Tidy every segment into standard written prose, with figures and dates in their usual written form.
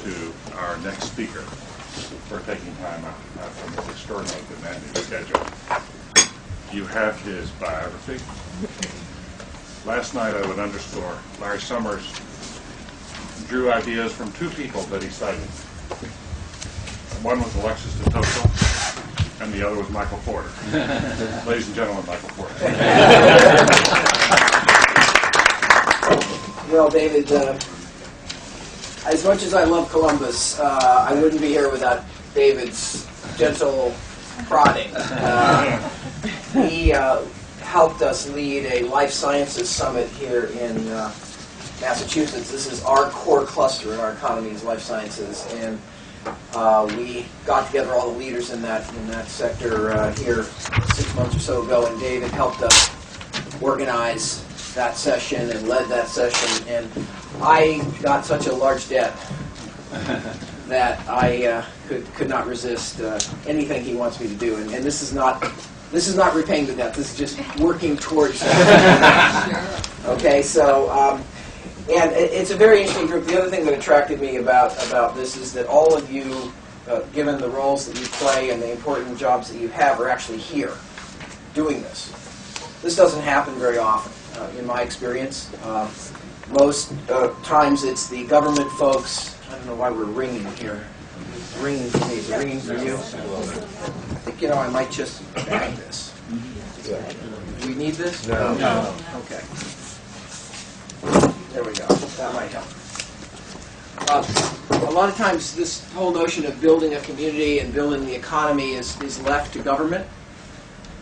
to our next speaker for taking time out from his extraordinarily demanding schedule. You have his biography. Last night, I would underscore, Larry Summers drew ideas from two people that he cited. One was Alexis de Tocqueville, and the other was Michael Porter. Ladies and gentlemen, Michael Porter. Well, David, as much as I love Columbus, I wouldn't be here without David's gentle prodding. He helped us lead a life sciences summit here in Massachusetts. This is our core cluster in our economy is life sciences, and we got together all the leaders in that sector here 6 months or so ago, and David helped us organize that session and led that session, and I got such a large debt that I could not resist anything he wants me to do, and this is not repaying the debt. This is just working towards that. Okay, so and it's a very interesting group. The other thing that attracted me about this is that all of you, given the roles that you play and the important jobs that you have, are actually here doing this. This doesn't happen very often. In my experience, most times it's the government folks. I don't know why we're ringing here. It's ringing for me. Is it ringing for you? I think, I might just bag this. Do we need this? No. Okay. There we go. That might help. A lot of times this whole notion of building a community and building the economy is left to government.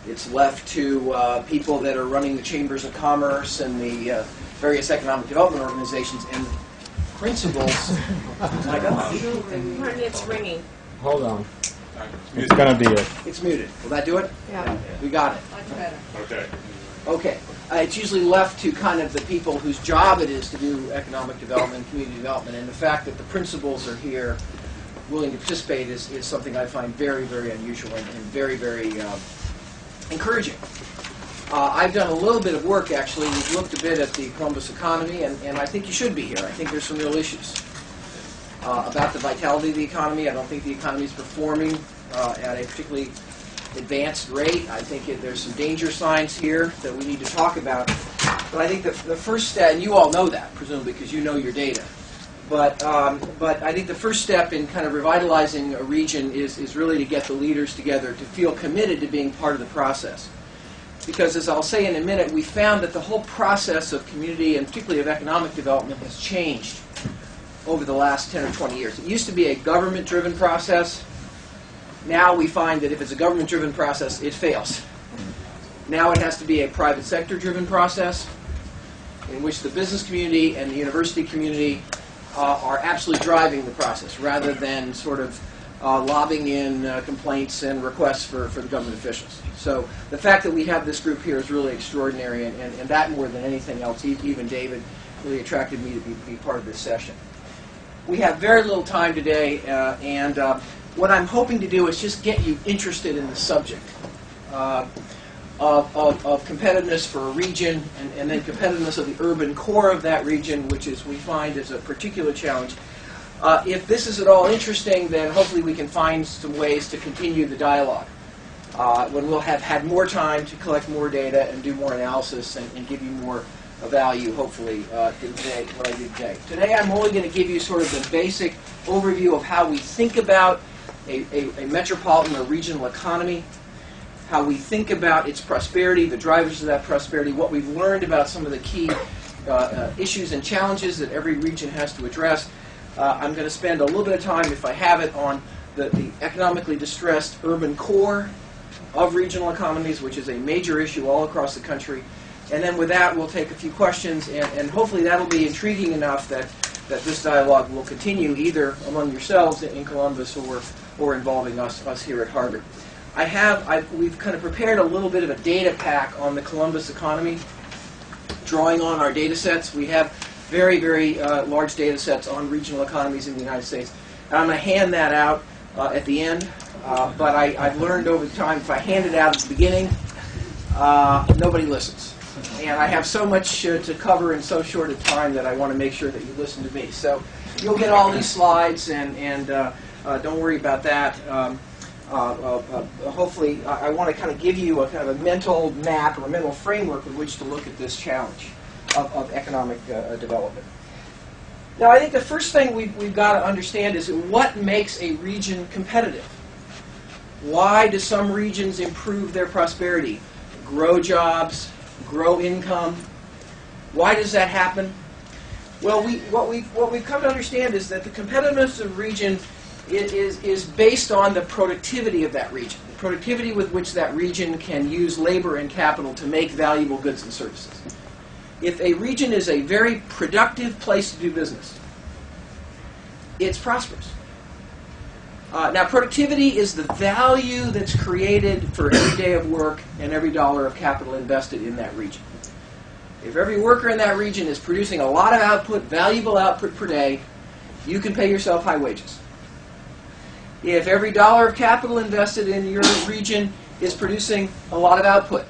It's left to people that are running the chambers of commerce and the various economic development organizations, and principles. My gosh. It's ringing. Hold on. It's going to be It's muted. Will that do it? Yeah. We got it. Much better. Okay. Okay. It's usually left to kind of the people whose job it is to do economic development, community development, and the fact that the principals are here willing to participate is something I find very, very unusual and very, very encouraging. I've done a little bit of work, actually. We've looked a bit at the Columbus economy, and I think you should be here. I think there's some real issues about the vitality of the economy. I don't think the economy is performing at a particularly advanced rate. I think there's some danger signs here that we need to talk about. But I think the first step, and you all know that, presumably, because you know your data. But I think the first step in kind of revitalizing a region is really to get the leaders together to feel committed to being part of the process. Because, as I'll say in a minute, we found that the whole process of community and particularly of economic development has changed over the last 10 or 20 years. It used to be a government-driven process. Now we find that if it's a government-driven process, it fails. Now it has to be a private sector-driven process in which the business community and the university community are absolutely driving the process rather than sort of lobbing in complaints and requests for the government officials. So the fact that we have this group here is really extraordinary, and that more than anything else, even David, really attracted me to be part of this session. We have very little time today, and what I'm hoping to do is just get you interested in the subject of competitiveness for a region, and then competitiveness of the urban core of that region, which is we find is a particular challenge. If this is at all interesting, then hopefully we can find some ways to continue the dialogue when we'll have had more time to collect more data and do more analysis and give you more value, hopefully, today, what I do today. Today I'm only going to give you sort of the basic overview of how we think about a metropolitan or regional economy, how we think about its prosperity, the drivers of that prosperity, what we've learned about some of the key issues and challenges that every region has to address. I'm going to spend a little bit of time, if I have it, on the economically distressed urban core of regional economies, which is a major issue all across the country. And then with that, we'll take a few questions, and hopefully that'll be intriguing enough that this dialogue will continue either among yourselves in Columbus or involving us here at Harvard. We've kind of prepared a little bit of a data pack on the Columbus economy, drawing on our data sets. We have very, very large data sets on regional economies in the United States. And I'm going to hand that out at the end. But I've learned over time, if I hand it out at the beginning, nobody listens. And I have so much to cover in so short a time that I want to make sure that you listen to me. So you'll get all these slides, and don't worry about that. Hopefully, I want to kind of give you a kind of a mental map or a mental framework with which to look at this challenge of economic development. Now, I think the first thing we've got to understand is what makes a region competitive. Why do some regions improve their prosperity, grow jobs, grow income? Why does that happen? Well, what we've come to understand is that the competitiveness of a region is based on the productivity of that region, the productivity with which that region can use labor and capital to make valuable goods and services. If a region is a very productive place to do business, it's prosperous. Now, productivity is the value that's created for every day of work and every dollar of capital invested in that region. If every worker in that region is producing a lot of output, valuable output per day, you can pay yourself high wages. If every dollar of capital invested in your region is producing a lot of output,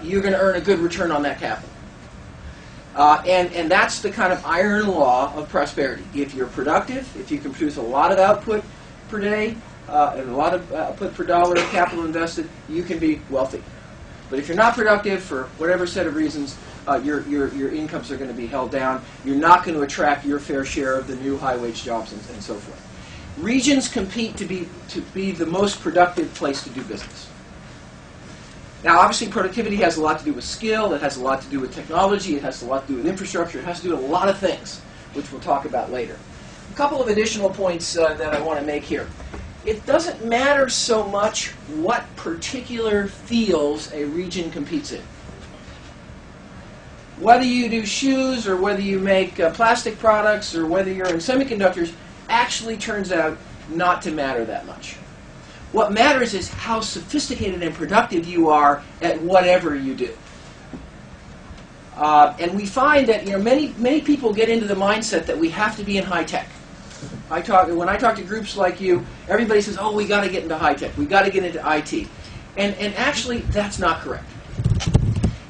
you're going to earn a good return on that capital. And that's the kind of iron law of prosperity. If you're productive, if you can produce a lot of output per day, and a lot of output per dollar of capital invested, you can be wealthy. But if you're not productive for whatever set of reasons, your incomes are going to be held down. You're not going to attract your fair share of the new high-wage jobs and so forth. Regions compete to be the most productive place to do business. Now, obviously, productivity has a lot to do with skill. It has a lot to do with technology. It has a lot to do with infrastructure. It has to do with a lot of things, which we'll talk about later. A couple of additional points that I want to make here. It doesn't matter so much what particular fields a region competes in. Whether you do shoes or whether you make plastic products or whether you're in semiconductors actually turns out not to matter that much. What matters is how sophisticated and productive you are at whatever you do. And we find that many people get into the mindset that we have to be in high tech. When I talk to groups like you, everybody says, "Oh, we got to get into high tech. We got to get into IT," and actually, that's not correct.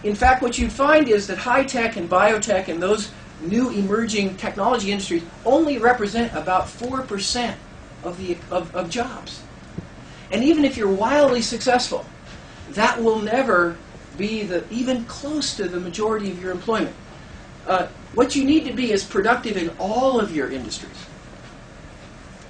In fact, what you'd find is that high tech and biotech and those new emerging technology industries only represent about 4% of jobs. And even if you're wildly successful, that will never be even close to the majority of your employment. What you need to be is productive in all of your industries.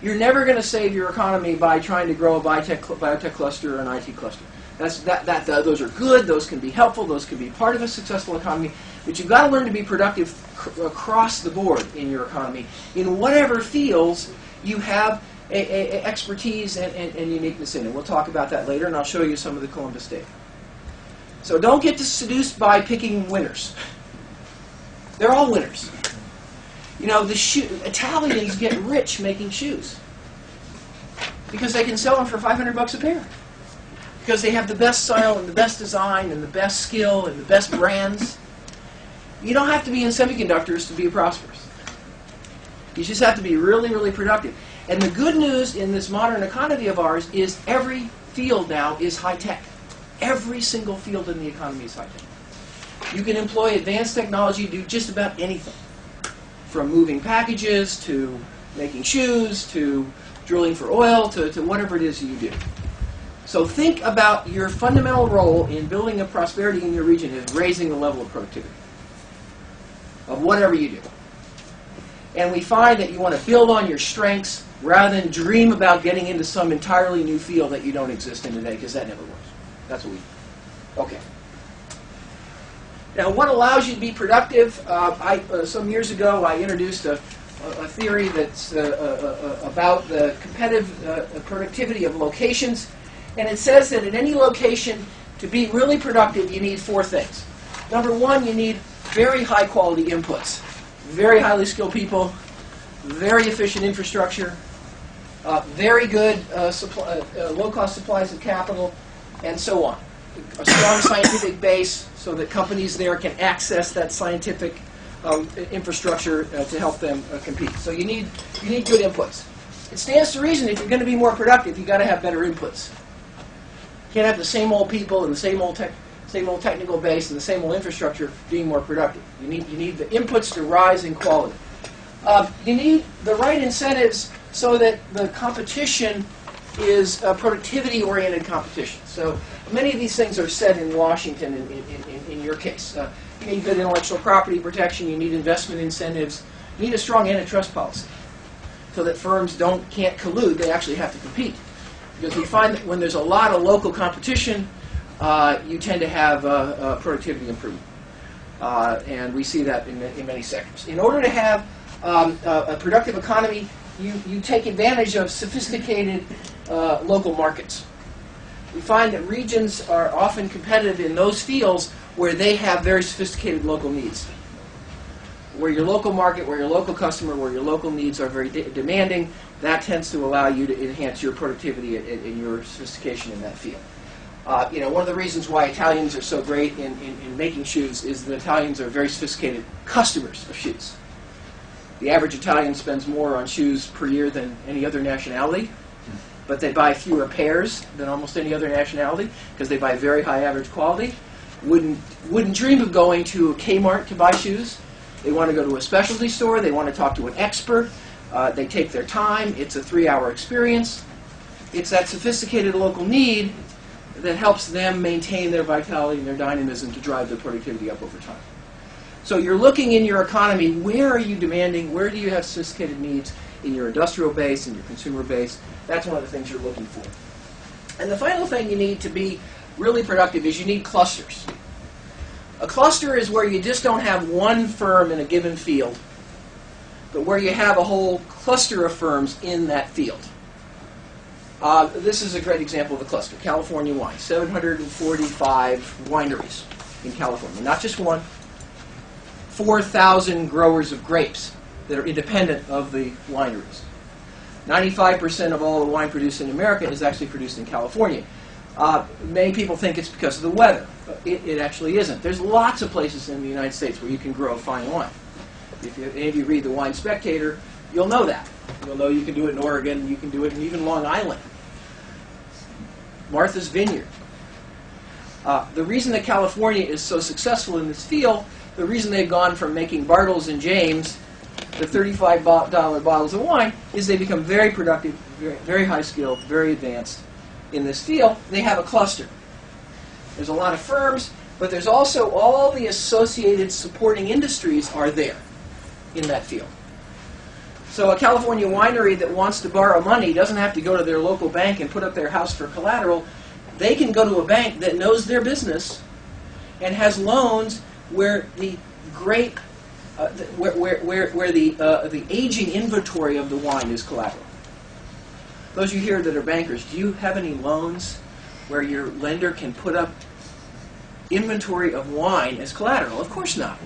You're never going to save your economy by trying to grow a biotech cluster or an IT cluster. Those are good, those can be helpful, those can be part of a successful economy, but you've got to learn to be productive across the board in your economy. In whatever fields you have a expertise and uniqueness in. And we'll talk about that later, and I'll show you some of the Columbus data. So don't get seduced by picking winners. They're all winners. Italians get rich making shoes because they can sell them for $500 a pair. Because they have the best style and the best design and the best skill and the best brands. You don't have to be in semiconductors to be prosperous. You just have to be really, really productive. And the good news in this modern economy of ours is every field now is high-tech. Every single field in the economy is high-tech. You can employ advanced technology to do just about anything. From moving packages to making shoes to drilling for oil to whatever it is you do. So think about your fundamental role in building a prosperity in your region is raising the level of productivity of whatever you do. And we find that you want to build on your strengths rather than dream about getting into some entirely new field that you don't exist in today, because that never works. That's what we do. Okay. Now, what allows you to be productive? Some years ago, I introduced a theory that's about the competitive productivity of locations. And it says that in any location, to be really productive, you need 4 things. Number 1, you need very high-quality inputs. Very highly skilled people, very efficient infrastructure, very good low-cost supplies of capital, and so on. A strong scientific base so that companies there can access that scientific infrastructure to help them compete. So you need good inputs. It stands to reason if you're going to be more productive, you've got to have better inputs. You can't have the same old people and the same old technical base and the same old infrastructure being more productive. You need the inputs to rise in quality. You need the right incentives so that the competition is productivity-oriented competition. So many of these things are said in Washington in your case. You need good intellectual property protection, you need investment incentives, you need a strong antitrust policy so that firms can't collude, they actually have to compete. Because we find that when there's a lot of local competition, you tend to have productivity improvement. And we see that in many sectors. In order to have a productive economy, you take advantage of sophisticated local markets. We find that regions are often competitive in those fields where they have very sophisticated local needs. Where your local market, where your local customer, where your local needs are very demanding, that tends to allow you to enhance your productivity and your sophistication in that field. One of the reasons why Italians are so great in making shoes is that Italians are very sophisticated customers of shoes. The average Italian spends more on shoes per year than any other nationality, but they buy fewer pairs than almost any other nationality because they buy very high average quality. Wouldn't dream of going to a Kmart to buy shoes. They want to go to a specialty store. They want to talk to an expert. They take their time. It's a 3-hour experience. It's that sophisticated local need that helps them maintain their vitality and their dynamism to drive their productivity up over time. So you're looking in your economy, where are you demanding, where do you have sophisticated needs in your industrial base, in your consumer base? That's one of the things you're looking for. And the final thing you need to be really productive is you need clusters. A cluster is where you just don't have one firm in a given field, but where you have a whole cluster of firms in that field. This is a great example of a cluster. California wine, 745 wineries in California. Not just one, 4,000 growers of grapes that are independent of the wineries. 95% of all the wine produced in America is actually produced in California. Many people think it's because of the weather. It actually isn't. There's lots of places in the United States where you can grow fine wine. If any of you read the Wine Spectator, you'll know that. You'll know you can do it in Oregon, you can do it in even Long Island. Martha's Vineyard. The reason that California is so successful in this field, the reason they've gone from making Bartles and James to $35 bottles of wine, is they become very productive, very high skilled, very advanced in this field. They have a cluster. There's a lot of firms, but there's also all the associated supporting industries are there in that field. So a California winery that wants to borrow money doesn't have to go to their local bank and put up their house for collateral. They can go to a bank that knows their business and has loans where the great, where the aging inventory of the wine is collateral. Those of you here that are bankers, do you have any loans where your lender can put up inventory of wine as collateral? Of course not.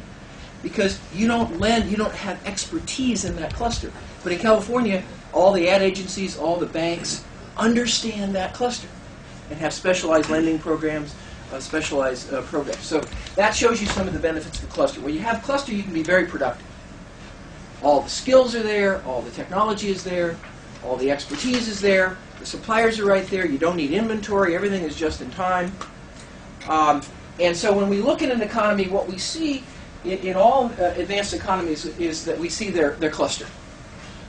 Because you don't lend, you don't have expertise in that cluster. But in California, all the ad agencies, all the banks understand that cluster and have specialized lending programs, specialized programs. So that shows you some of the benefits of the cluster. When you have cluster, you can be very productive. All the skills are there, all the technology is there, all the expertise is there, the suppliers are right there, you don't need inventory, everything is just in time. And so when we look at an economy, what we see in all advanced economies is that we see their cluster.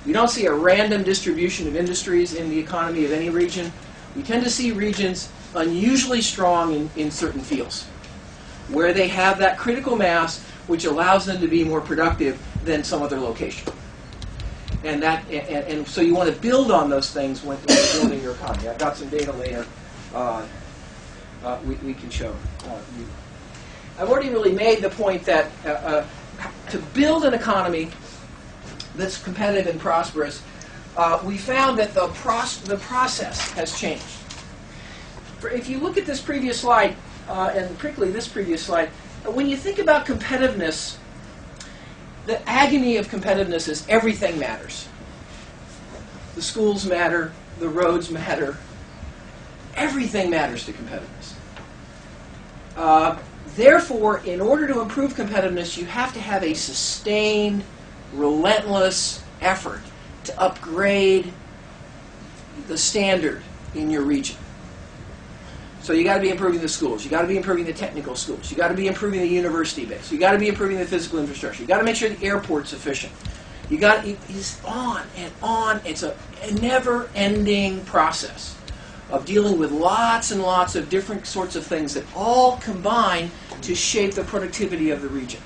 We don't see a random distribution of industries in the economy of any region. We tend to see regions unusually strong in certain fields, where they have that critical mass which allows them to be more productive than some other location. And so you want to build on those things when you're building your economy. I've got some data later we can show you. I've already really made the point that to build an economy that's competitive and prosperous, we found that the process has changed. If you look at this previous slide, and particularly this previous slide, when you think about competitiveness, the agony of competitiveness is everything matters. The schools matter, the roads matter, everything matters to competitiveness. Therefore, in order to improve competitiveness, you have to have a sustained, relentless effort to upgrade the standard in your region. So you got to be improving the schools, you got to be improving the technical schools, you got to be improving the university base, you got to be improving the physical infrastructure, you got to make sure the airport's efficient, You got it's on and on. It's a never-ending process of dealing with lots and lots of different sorts of things that all combine to shape the productivity of the region.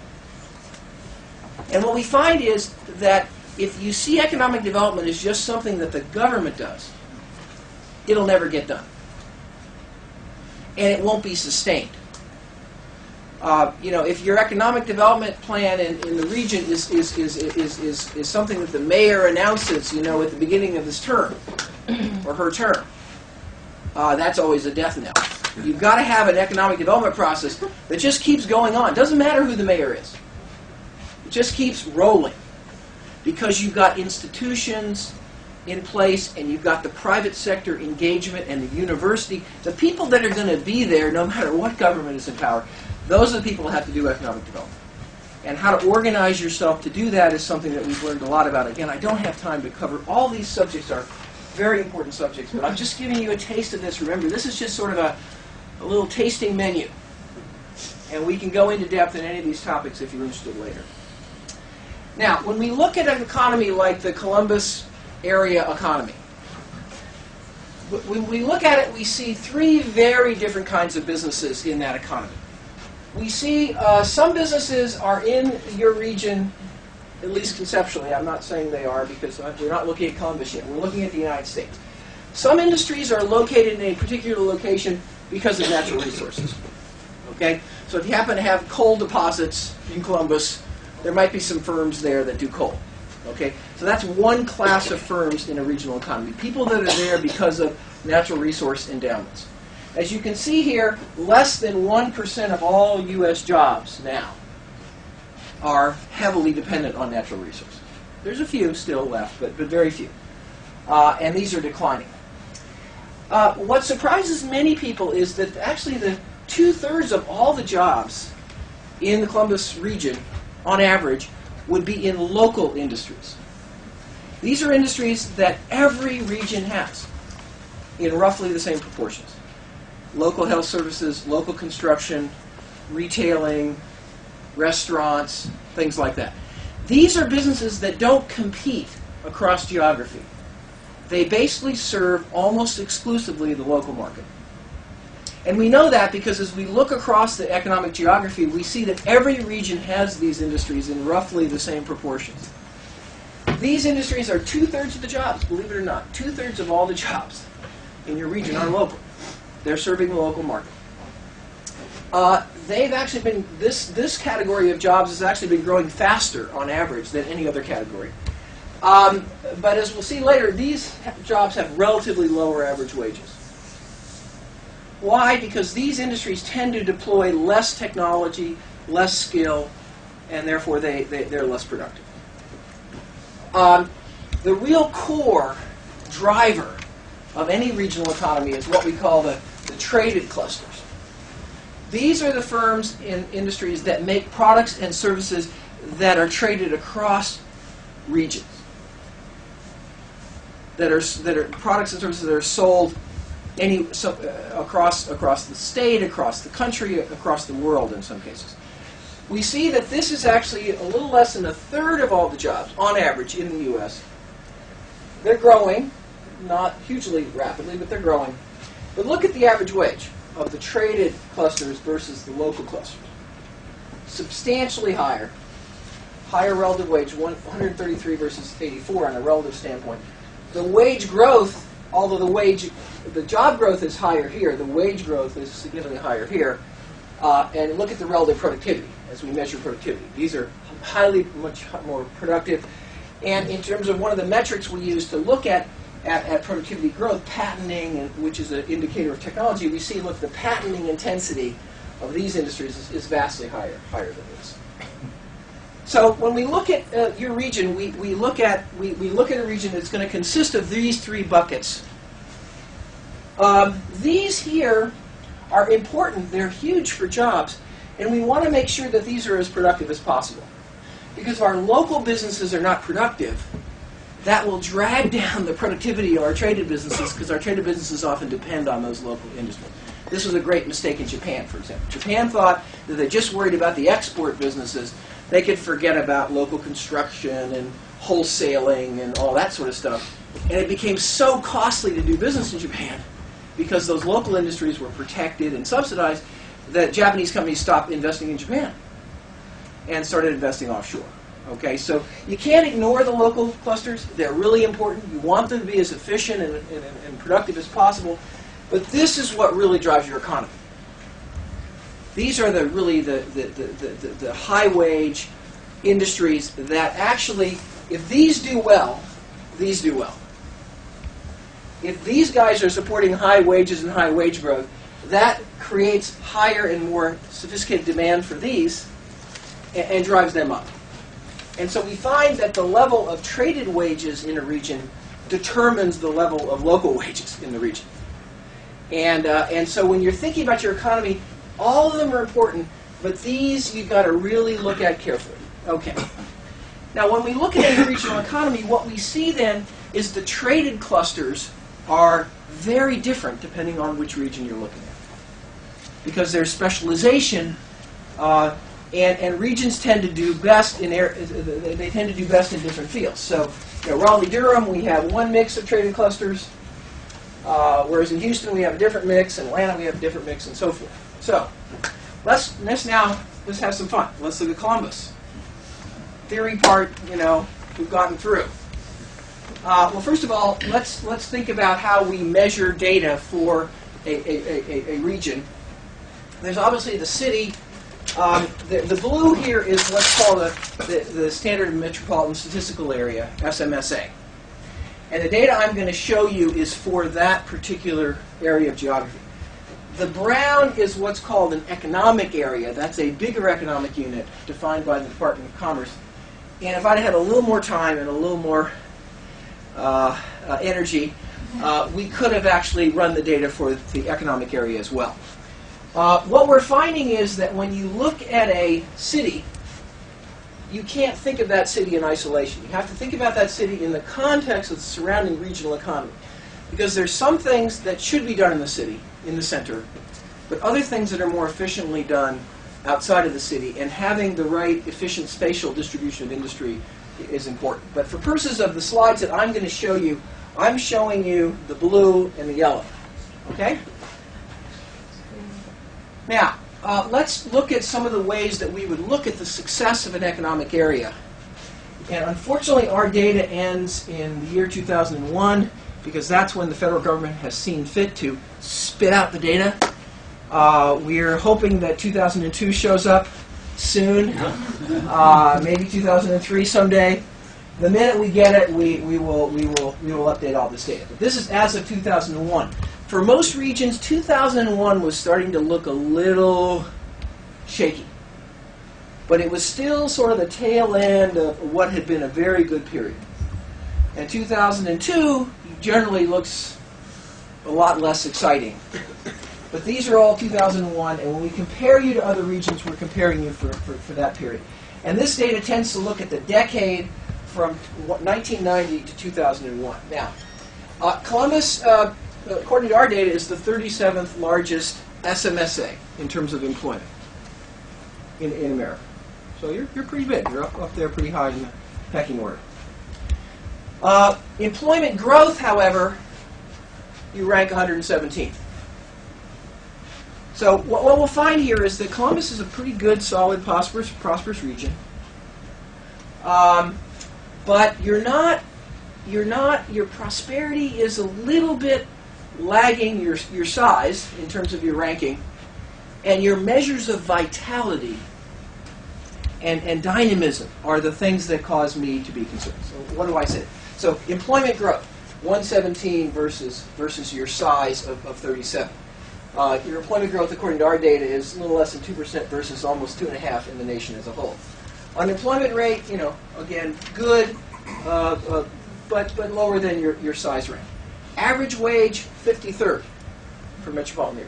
And what we find is that if you see economic development as just something that the government does, it'll never get done. And it won't be sustained. If your economic development plan in the region is something that the mayor announces, at the beginning of his term or her term, that's always a death knell. You've got to have an economic development process that just keeps going on. Doesn't matter who the mayor is. It just keeps rolling because you've got institutions in place and you've got the private sector engagement and the university. The people that are going to be there, no matter what government is in power, those are the people who have to do economic development. And how to organize yourself to do that is something that we've learned a lot about. Again, I don't have time to cover all these subjects. Are very important subjects, but I'm just giving you a taste of this. Remember, this is just sort of a little tasting menu. And we can go into depth in any of these topics if you're interested later. Now, when we look at an economy like the Columbus area economy, when we look at it, we see three very different kinds of businesses in that economy. We see some businesses are in your region, at least conceptually. I'm not saying they are because we're not looking at Columbus yet. We're looking at the United States. Some industries are located in a particular location because of natural resources. Okay? So if you happen to have coal deposits in Columbus, there might be some firms there that do coal. Okay? So that's one class of firms in a regional economy. People that are there because of natural resource endowments. As you can see here, less than 1% of all U.S. jobs now are heavily dependent on natural resources. There's a few still left, but very few. And these are declining. What surprises many people is that actually the 2/3 of all the jobs in the Columbus region, on average, would be in local industries. These are industries that every region has in roughly the same proportions. Local health services, local construction, retailing, restaurants, things like that. These are businesses that don't compete across geography. They basically serve almost exclusively the local market. And we know that because as we look across the economic geography, we see that every region has these industries in roughly the same proportions. These industries are 2/3 of the jobs, believe it or not. 2/3 of all the jobs in your region are local. They're serving the local market. They've actually been, this category of jobs has actually been growing faster on average than any other category. But as we'll see later, these jobs have relatively lower average wages. Why? Because these industries tend to deploy less technology, less skill, and therefore they're less productive. The real core driver of any regional economy is what we call the traded clusters. These are the firms in industries that make products and services that are traded across regions. That are products and services that are sold across the state, across the country, across the world in some cases. We see that this is actually a little less than 1/3 of all the jobs, on average, in the U.S. They're growing, not hugely rapidly, but they're growing. But look at the average wage of the traded clusters versus the local clusters. Substantially higher. Higher relative wage, 133 versus 84 on a relative standpoint. The wage growth, although the job growth is higher here, the wage growth is significantly higher here. And look at the relative productivity as we measure productivity. These are much more productive. And in terms of one of the metrics we use to look at productivity growth, patenting, which is an indicator of technology, we see, look, the patenting intensity of these industries is vastly higher than this. So when we look at your region, we look at a region that's going to consist of these three buckets. These here are important. They're huge for jobs, and we want to make sure that these are as productive as possible. Because if our local businesses are not productive, that will drag down the productivity of our traded businesses, because our traded businesses often depend on those local industries. This was a great mistake in Japan, for example. Japan thought that they just worried about the export businesses. They could forget about local construction and wholesaling and all that sort of stuff. And it became so costly to do business in Japan because those local industries were protected and subsidized that Japanese companies stopped investing in Japan and started investing offshore. Okay, so you can't ignore the local clusters. They're really important. You want them to be as efficient and productive as possible. But this is what really drives your economy. These are the high-wage industries that actually, if these do well, these do well. If these guys are supporting high wages and high wage growth, that creates higher and more sophisticated demand for these and drives them up. And so we find that the level of traded wages in a region determines the level of local wages in the region. And so when you're thinking about your economy, all of them are important, but these you've got to really look at carefully. Okay. Now when we look at a regional economy, what we see then is the traded clusters are very different depending on which region you're looking at. Because there's specialization, and regions tend to do best in they tend to do best in different fields. So, Raleigh-Durham, we have one mix of traded clusters, whereas in Houston we have a different mix, in Atlanta we have a different mix, and so forth. So, let's have some fun. Let's look at Columbus. Theory part, we've gotten through. Well, first of all, let's think about how we measure data for a region. There's obviously the city. The blue here is what's called the Standard Metropolitan Statistical Area, SMSA. And the data I'm going to show you is for that particular area of geography. The brown is what's called an economic area. That's a bigger economic unit defined by the Department of Commerce. And if I'd had a little more time and a little more energy, we could have actually run the data for the economic area as well. What we're finding is that when you look at a city, you can't think of that city in isolation. You have to think about that city in the context of the surrounding regional economy. Because there's some things that should be done in the city, in the center, but other things that are more efficiently done outside of the city, and having the right efficient spatial distribution of industry is important. But for purposes of the slides that I'm going to show you, I'm showing you the blue and the yellow. Okay? Now, let's look at some of the ways that we would look at the success of an economic area. And unfortunately, our data ends in the year 2001, because that's when the federal government has seen fit to spit out the data. We're hoping that 2002 shows up soon, maybe 2003 someday. The minute we get it, we will update all this data. But this is as of 2001. For most regions, 2001 was starting to look a little shaky. But it was still sort of the tail end of what had been a very good period. And 2002 generally looks a lot less exciting. But these are all 2001, and when we compare you to other regions, we're comparing you for that period. And this data tends to look at the decade from 1990 to 2001. Now, Columbus, according to our data, is the 37th largest SMSA in terms of employment in America. So you're pretty big. You're up there pretty high in the pecking order. Employment growth, however, you rank 117th. So what we'll find here is that Columbus is a pretty good, solid, prosperous region. But your prosperity is a little bit lagging your size in terms of your ranking, and your measures of vitality and dynamism are the things that cause me to be concerned. So what do I say? So employment growth, 117 versus your size of 37. Your employment growth, according to our data, is a little less than 2% versus almost 2.5% in the nation as a whole. Unemployment rate, again, good, but lower than your size rank. Average wage, 53rd for metropolitan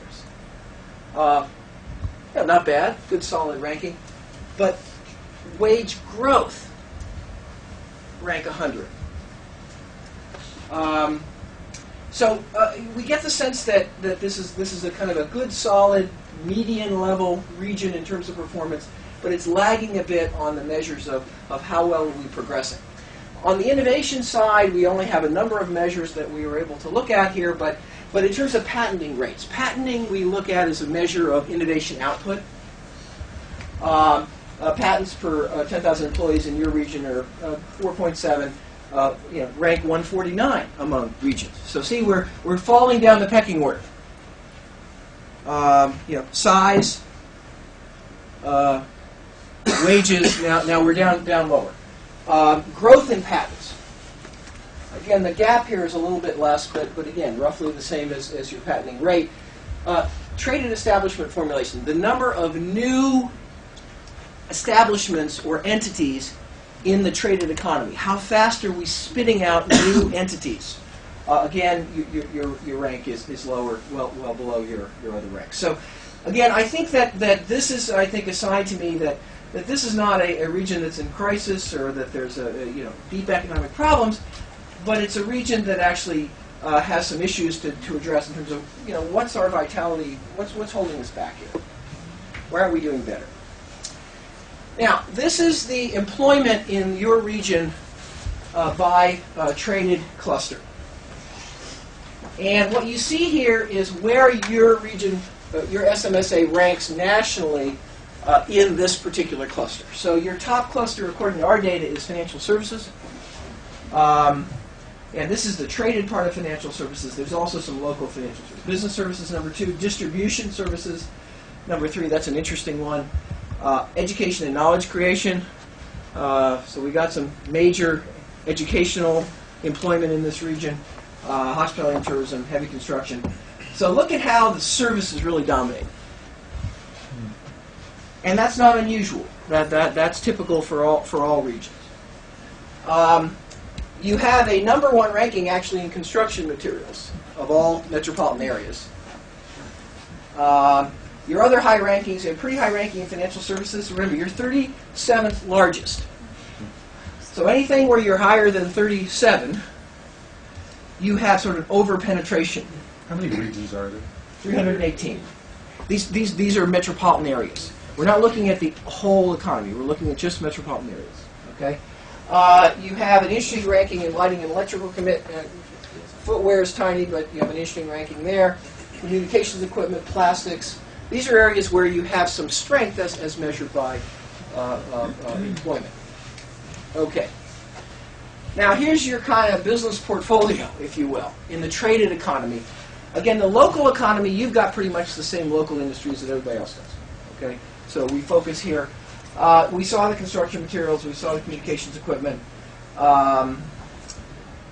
areas. Not bad, good solid ranking. But wage growth, rank 100. So we get the sense that this is a kind of a good, solid, median level region in terms of performance, but it's lagging a bit on the measures of how well are we progressing. On the innovation side, we only have a number of measures that we were able to look at here, but in terms of patenting rates, patenting we look at as a measure of innovation output. Patents per 10,000 employees in your region are 4.7, rank 149 among regions. So see, we're falling down the pecking order. Size, wages. Now we're down lower. Growth in patents. Again, the gap here is a little bit less, but again, roughly the same as your patenting rate. Traded establishment formulation. The number of new establishments or entities in the traded economy. How fast are we spitting out new entities? Again, your rank is lower, well below your other rank. So, again, I think that this is, I think, a sign to me that this is not a region that's in crisis or that there's deep economic problems, but it's a region that actually has some issues to address in terms of what's our vitality, what's holding us back here? Why aren't we doing better? Now, this is the employment in your region by traded cluster. And what you see here is where your region, your SMSA ranks nationally in this particular cluster. So your top cluster, according to our data, is financial services. And this is the traded part of financial services. There's also some local financial services. Business services, number 2. Distribution services, number 3. That's an interesting one. Education and knowledge creation. So we got some major educational employment in this region. Hospitality and tourism, heavy construction. So look at how the services really dominate. And that's not unusual. That's typical for all regions. You have a number 1 ranking actually in construction materials of all metropolitan areas. Your other high rankings, a pretty high ranking in financial services. Remember, you're 37th largest. So anything where you're higher than 37, you have sort of over-penetration. How many regions are there? 318. These are metropolitan areas. We're not looking at the whole economy. We're looking at just metropolitan areas. Okay. You have an interesting ranking in lighting and electrical commitment. Footwear is tiny, but you have an interesting ranking there. Communications equipment, plastics. These are areas where you have some strength as measured by employment. Okay. Now here's your kind of business portfolio, if you will, in the traded economy. Again, the local economy, you've got pretty much the same local industries that everybody else does. Okay. So we focus here. We saw the construction materials. We saw the communications equipment.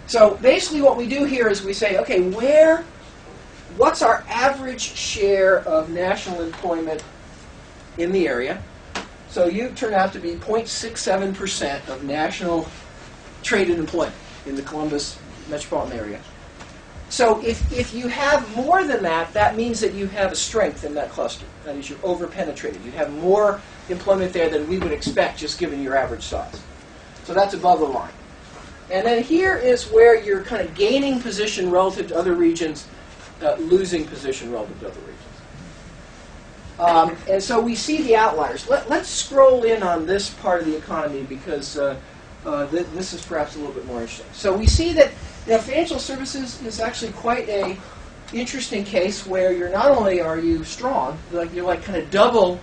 So basically what we do here is we say, okay, what's our average share of national employment in the area? So you turn out to be 0.67% of national traded employment in the Columbus metropolitan area. So if you have more than that, that means that you have a strength in that cluster. That is, you're over-penetrated. You have more employment there than we would expect just given your average size. So that's above the line. And then here is where you're kind of gaining position relative to other regions, losing position relative to other regions. And so we see the outliers. Let's scroll in on this part of the economy because this is perhaps a little bit more interesting. So we see that financial services is actually quite a interesting case where you're not only are you strong, you're like kind of double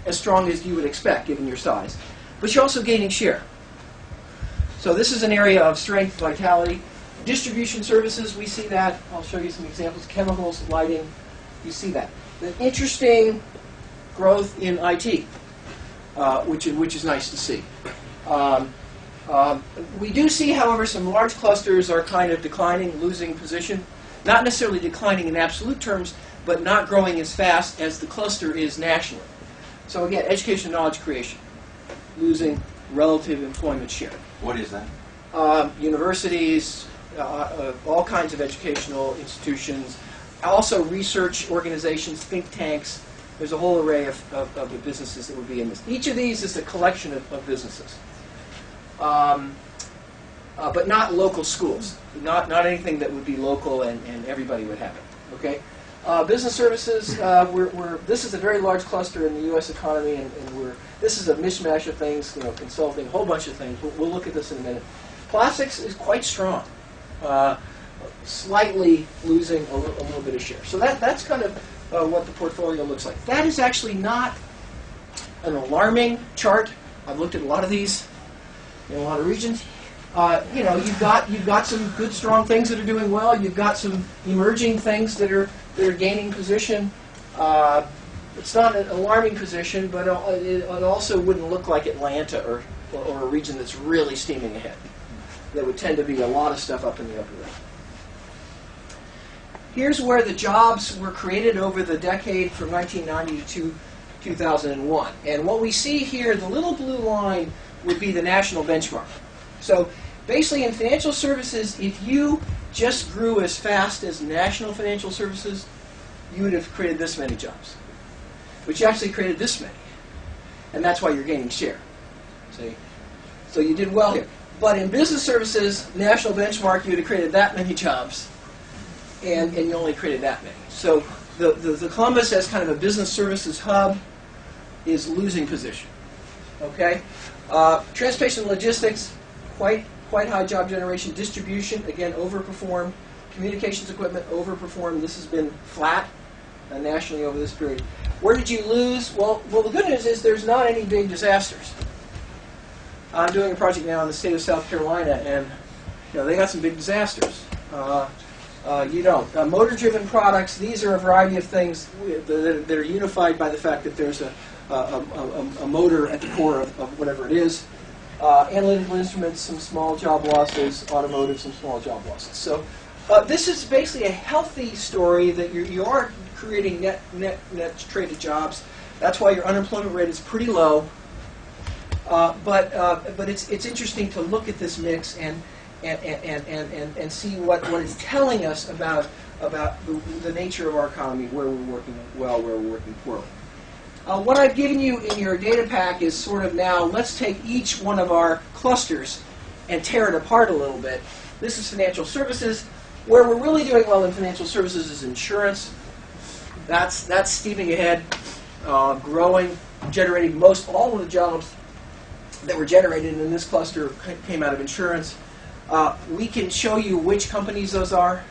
as strong as you would expect given your size, but you're also gaining share. So this is an area of strength, vitality. Distribution services, we see that. I'll show you some examples. Chemicals, lighting, you see that. The interesting growth in IT, which is nice to see. We do see, however, some large clusters are kind of declining, losing position. Not necessarily declining in absolute terms, but not growing as fast as the cluster is nationally. So again, education and knowledge creation, losing relative employment share. What is that? Universities, all kinds of educational institutions, also research organizations, think tanks. There's a whole array of the businesses that would be in this. Each of these is a collection of businesses. But not local schools. Not anything that would be local and everybody would have it. Okay. Business services. This is a very large cluster in the U.S. economy, and this is a mishmash of things. Consulting, a whole bunch of things. We'll look at this in a minute. Plastics is quite strong, slightly losing a little bit of share. So that's kind of what the portfolio looks like. That is actually not an alarming chart. I've looked at a lot of these in a lot of regions. You've got some good, strong things that are doing well. You've got some emerging things that are gaining position. It's not an alarming position, but it also wouldn't look like Atlanta or a region that's really steaming ahead. There would tend to be a lot of stuff up in the upper right. Here's where the jobs were created over the decade from 1990 to 2001. And what we see here, the little blue line, would be the national benchmark. So basically in financial services, if you just grew as fast as national financial services, you would have created this many jobs. But you actually created this many. And that's why you're gaining share. See? So you did well here. But in business services, national benchmark, you would have created that many jobs. And you only created that many. So the Columbus as kind of a business services hub is losing position. Okay? Transportation and logistics, quite high job generation. Distribution, again, overperformed. Communications equipment, overperformed. This has been flat nationally over this period. Where did you lose? Well, the good news is there's not any big disasters. I'm doing a project now in the state of South Carolina, and they got some big disasters. You don't. Motor-driven products, these are a variety of things that are unified by the fact that there's a motor at the core of whatever it is. Analytical instruments, some small job losses. Automotive, some small job losses. So this is basically a healthy story that you are creating net traded jobs. That's why your unemployment rate is pretty low. But it's interesting to look at this mix and see what it's telling us about the nature of our economy, where we're working well, where we're working poorly. What I've given you in your data pack is sort of now, let's take each one of our clusters and tear it apart a little bit. This is financial services. Where we're really doing well in financial services is insurance. That's steaming ahead, growing, generating all of the jobs that were generated in this cluster came out of insurance. We can show you which companies those are.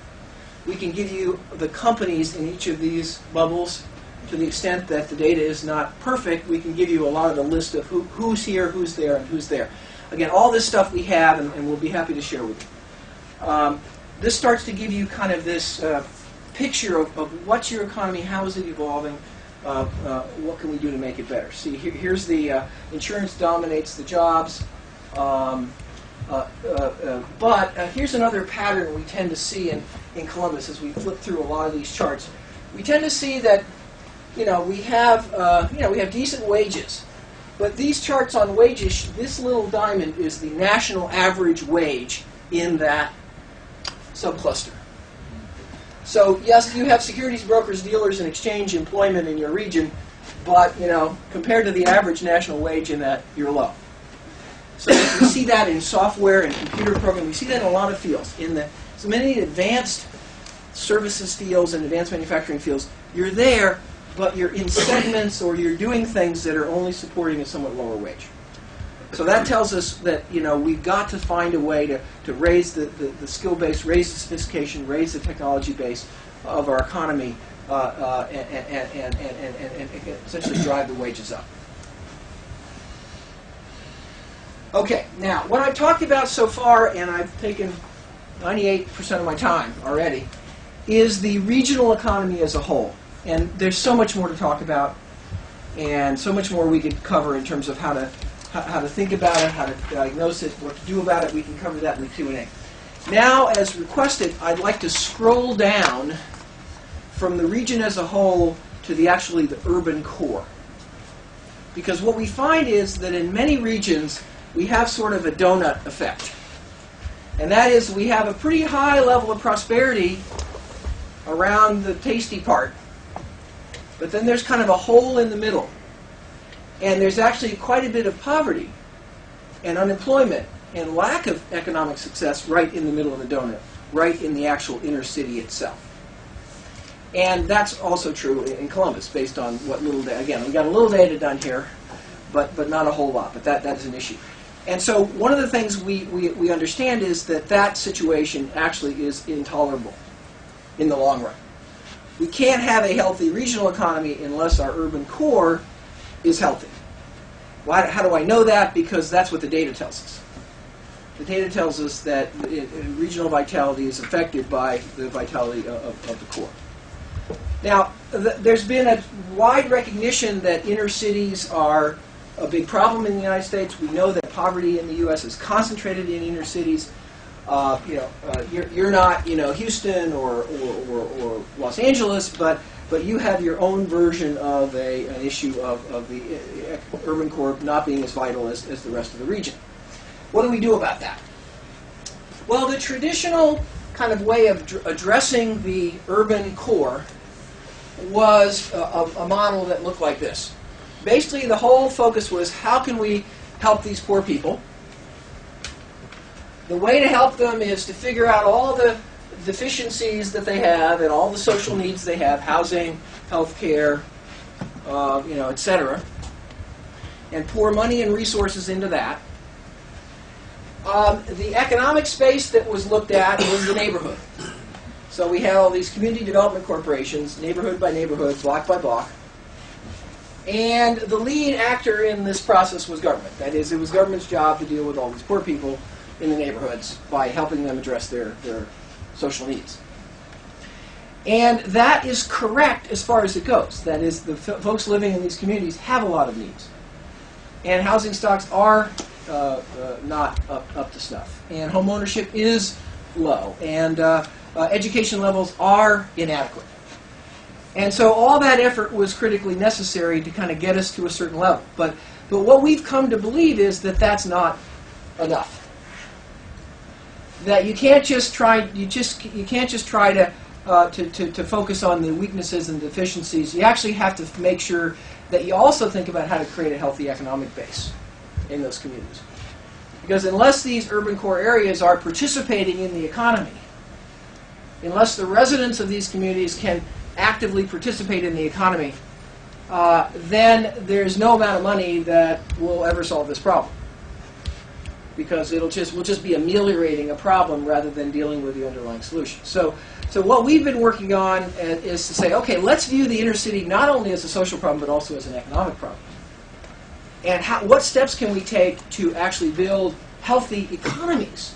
We can give you the companies in each of these bubbles. To the extent that the data is not perfect, we can give you a lot of the list of who's here, who's there, and who's there. Again, all this stuff we have, and we'll be happy to share with you. This starts to give you kind of this picture of what's your economy, how is it evolving, what can we do to make it better. See, here's the insurance dominates the jobs, but here's another pattern we tend to see in Columbus as we flip through a lot of these charts. We tend to see that we have decent wages, but these charts on wages, this little diamond is the national average wage in that subcluster. So yes, you have securities brokers, dealers, and exchange employment in your region, but compared to the average national wage in that, you're low. So we see that in software and computer programming. We see that in a lot of fields. So many advanced services fields and advanced manufacturing fields, you're there, but you're in segments or you're doing things that are only supporting a somewhat lower wage. So that tells us that we've got to find a way to raise the skill base, raise the sophistication, raise the technology base of our economy, and essentially drive the wages up. Okay, now what I've talked about so far, and I've taken 98% of my time already, is the regional economy as a whole. And there's so much more to talk about, and so much more we could cover in terms of how to think about it, how to diagnose it, what to do about it. We can cover that in the Q&A. Now, as requested, I'd like to scroll down from the region as a whole to the urban core. Because what we find is that in many regions, we have sort of a donut effect. And that is, we have a pretty high level of prosperity around the tasty part. But then there's kind of a hole in the middle. And there's actually quite a bit of poverty and unemployment and lack of economic success right in the middle of the donut, right in the actual inner city itself. And that's also true in Columbus, based on what little data. Again, we've got a little data done here, but not a whole lot. But that is an issue. And so one of the things we understand is that that situation actually is intolerable in the long run. We can't have a healthy regional economy unless our urban core is healthy. Why, how do I know that? Because that's what the data tells us. The data tells us that regional vitality is affected by the vitality of the core. Now, there's been a wide recognition that inner cities are a big problem in the United States. We know that poverty in the U.S. is concentrated in inner cities. You're not, Houston or Los Angeles, but you have your own version of an issue of the urban core not being as vital as the rest of the region. What do we do about that? Well, the traditional kind of way of addressing the urban core was a model that looked like this. Basically, the whole focus was how can we help these poor people? The way to help them is to figure out all the deficiencies that they have and all the social needs they have, housing, health care, etc., and pour money and resources into that. The economic space that was looked at was the neighborhood. So we had all these community development corporations, neighborhood by neighborhood, block by block. And the lead actor in this process was government. That is, it was government's job to deal with all these poor people in the neighborhoods by helping them address their social needs. And that is correct as far as it goes. That is, the folks living in these communities have a lot of needs. And housing stocks are not up to snuff. And home ownership is low. And education levels are inadequate. And so all that effort was critically necessary to kind of get us to a certain level. But what we've come to believe is that that's not enough. That you can't just try to focus on the weaknesses and deficiencies. You actually have to make sure that you also think about how to create a healthy economic base in those communities. Because unless these urban core areas are participating in the economy, unless the residents of these communities can actively participate in the economy, then there's no amount of money that will ever solve this problem. Because we'll just be ameliorating a problem rather than dealing with the underlying solution. So what we've been working on is to say, okay, let's view the inner city not only as a social problem but also as an economic problem. And what steps can we take to actually build healthy economies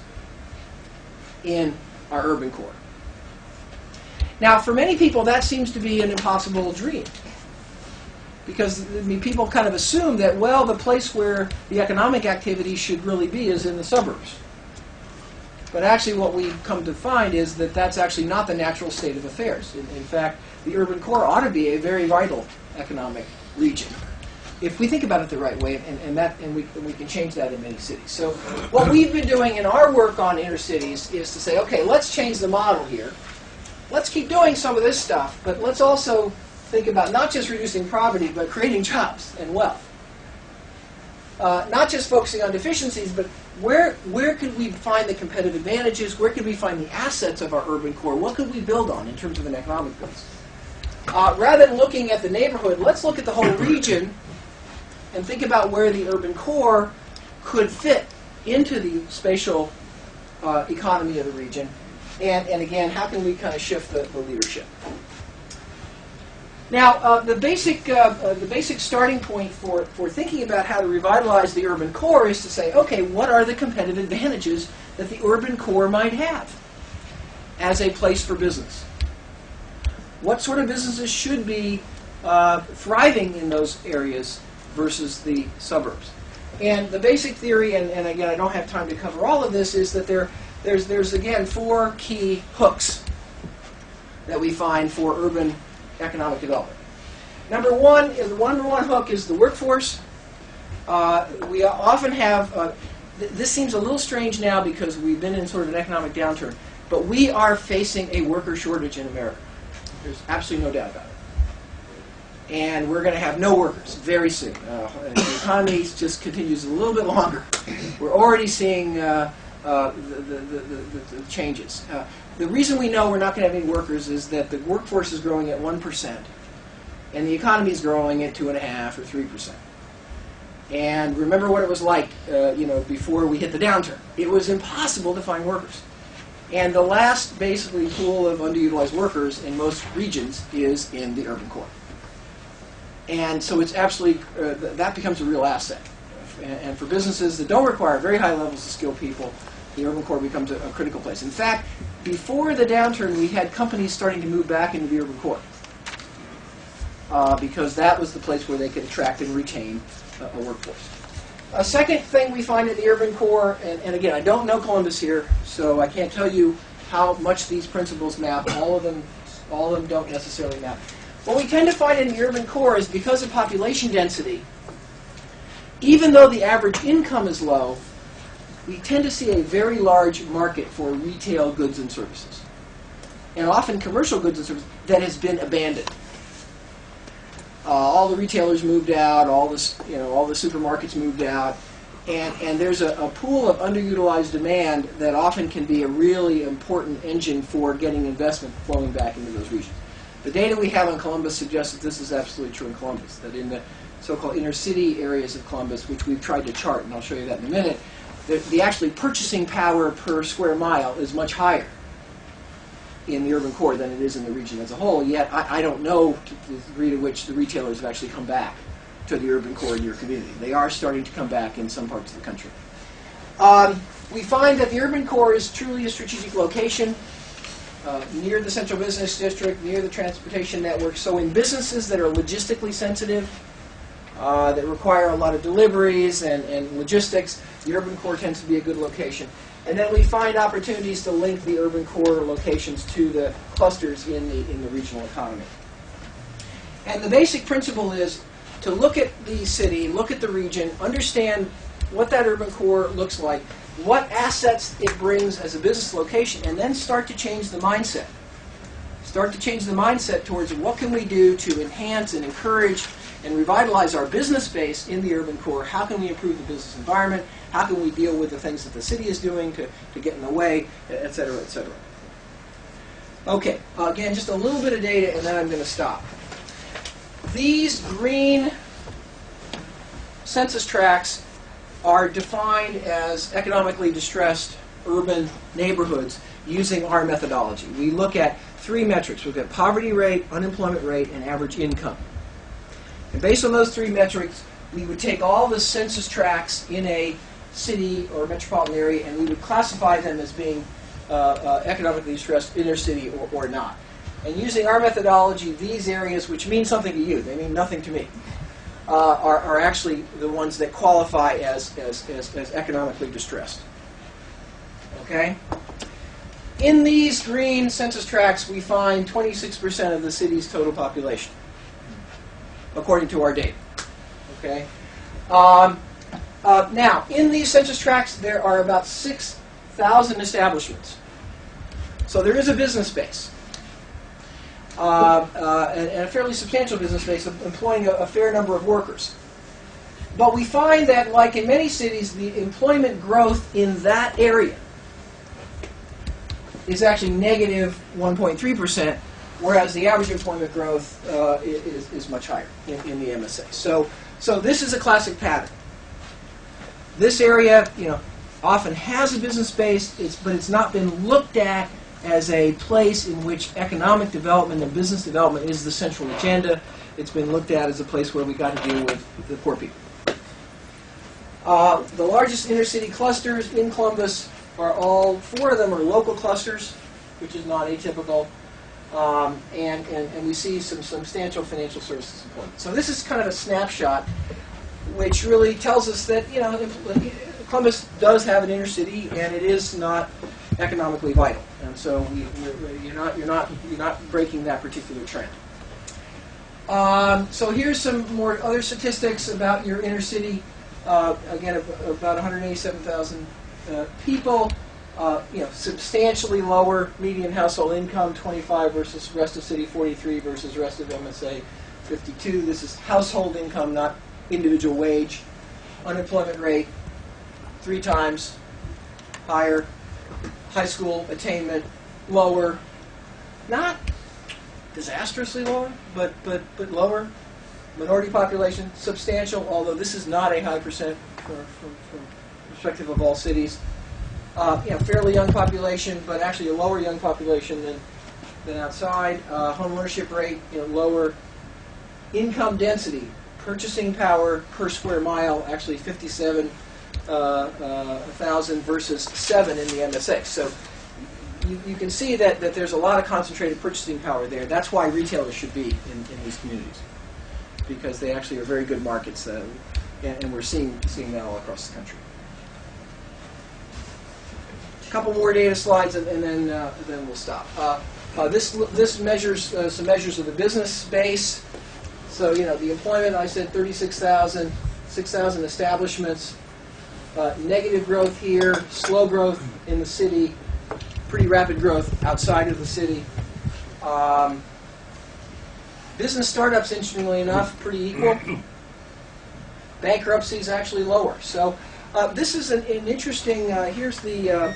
in our urban core? Now, for many people, that seems to be an impossible dream. Because people kind of assume that, well, the place where the economic activity should really be is in the suburbs. But actually what we've come to find is that that's actually not the natural state of affairs. In fact, the urban core ought to be a very vital economic region, if we think about it the right way, and we can change that in many cities. So what we've been doing in our work on inner cities is to say, okay, let's change the model here. Let's keep doing some of this stuff, but let's also think about not just reducing poverty, but creating jobs and wealth. Not just focusing on deficiencies, but where could we find the competitive advantages? Where could we find the assets of our urban core? What could we build on in terms of an economic base? Rather than looking at the neighborhood, let's look at the whole region and think about where the urban core could fit into the spatial economy of the region. And again, how can we kind of shift the leadership? Now, the basic starting point for thinking about how to revitalize the urban core is to say, okay, what are the competitive advantages that the urban core might have as a place for business? What sort of businesses should be thriving in those areas versus the suburbs? And the basic theory, and again, I don't have time to cover all of this, is that there's again 4 key hooks that we find for urban economic development. Number one hook is the workforce. We often have, this seems a little strange now because we've been in sort of an economic downturn, but we are facing a worker shortage in America. There's absolutely no doubt about it. And we're going to have no workers very soon. The economy just continues a little bit longer. We're already seeing the changes. The reason we know we're not going to have any workers is that the workforce is growing at 1%, and the economy is growing at 2.5% or 3%. And remember what it was like, before we hit the downturn. It was impossible to find workers. And the last, basically, pool of underutilized workers in most regions is in the urban core. And so it's absolutely, that becomes a real asset. And for businesses that don't require very high levels of skilled people, the urban core becomes a critical place. In fact, before the downturn, we had companies starting to move back into the urban core because that was the place where they could attract and retain a workforce. A second thing we find in the urban core, and again, I don't know Columbus here, so I can't tell you how much these principles map. All of them don't necessarily map. What we tend to find in the urban core is because of population density, even though the average income is low, we tend to see a very large market for retail goods and services, and often commercial goods and services that has been abandoned. All the retailers moved out, all the supermarkets moved out, and there's a pool of underutilized demand that often can be a really important engine for getting investment flowing back into those regions. The data we have on Columbus suggests that this is absolutely true in Columbus, that in the so-called inner city areas of Columbus, which we've tried to chart, and I'll show you that in a minute, the actually purchasing power per square mile is much higher in the urban core than it is in the region as a whole, yet I don't know the degree to which the retailers have actually come back to the urban core in your community. They are starting to come back in some parts of the country. We find that the urban core is truly a strategic location, near the central business district, near the transportation network. So in businesses that are logistically sensitive, that require a lot of deliveries and logistics, the urban core tends to be a good location. And then we find opportunities to link the urban core locations to the clusters in the regional economy. And the basic principle is to look at the city, look at the region, understand what that urban core looks like, what assets it brings as a business location, and then start to change the mindset. Start to change the mindset towards what can we do to enhance and encourage and revitalize our business base in the urban core. How can we improve the business environment? How can we deal with the things that the city is doing to get in the way, et cetera, et cetera. Okay, again, just a little bit of data and then I'm going to stop. These green census tracts are defined as economically distressed urban neighborhoods using our methodology. We look at three metrics. We look at poverty rate, unemployment rate, and average income. And based on those three metrics, we would take all the census tracts in a city or metropolitan area and we would classify them as being economically distressed inner city or not. And using our methodology, these areas, which mean something to you, they mean nothing to me, are actually the ones that qualify as economically distressed. Okay? In these green census tracts, we find 26% of the city's total population, according to our data. Okay? Now, in these census tracts, there are about 6,000 establishments. So there is a business base, and a fairly substantial business base employing a fair number of workers. But we find that, like in many cities, the employment growth in that area is actually negative 1.3%, whereas the average employment growth is much higher in the MSA. So this is a classic pattern. This area, often has a business base, but it's not been looked at as a place in which economic development and business development is the central agenda. It's been looked at as a place where we got to deal with the poor people. The largest inner city clusters in Columbus are four of them are local clusters, which is not atypical, and we see some substantial financial services employment. So this is kind of a snapshot, which really tells us that Columbus does have an inner city, and it is not economically vital, and so you're not breaking that particular trend. So here's some more other statistics about your inner city. Again, about 187,000 people. Substantially lower median household income, 25 versus rest of city 43 versus rest of MSA 52. This is household income, not individual wage. Unemployment rate 3 times higher. High school attainment lower, not disastrously lower, but lower. Minority population, substantial, although this is not a high percent from perspective of all cities. Fairly young population, but actually a lower young population than outside. Home ownership rate, lower. Income density, purchasing power per square mile, actually 57,000 versus 7 in the MSA. So you can see that there's a lot of concentrated purchasing power there. That's why retailers should be in these communities, because they actually are very good markets, and we're seeing that all across the country. A couple more data slides, and then we'll stop. This measures some measures of the business base. So the employment, I said 36,000, 6,000 establishments. Negative growth here, slow growth in the city, pretty rapid growth outside of the city. Business startups, interestingly enough, pretty equal. Bankruptcies actually lower. So this is an interesting. Here's the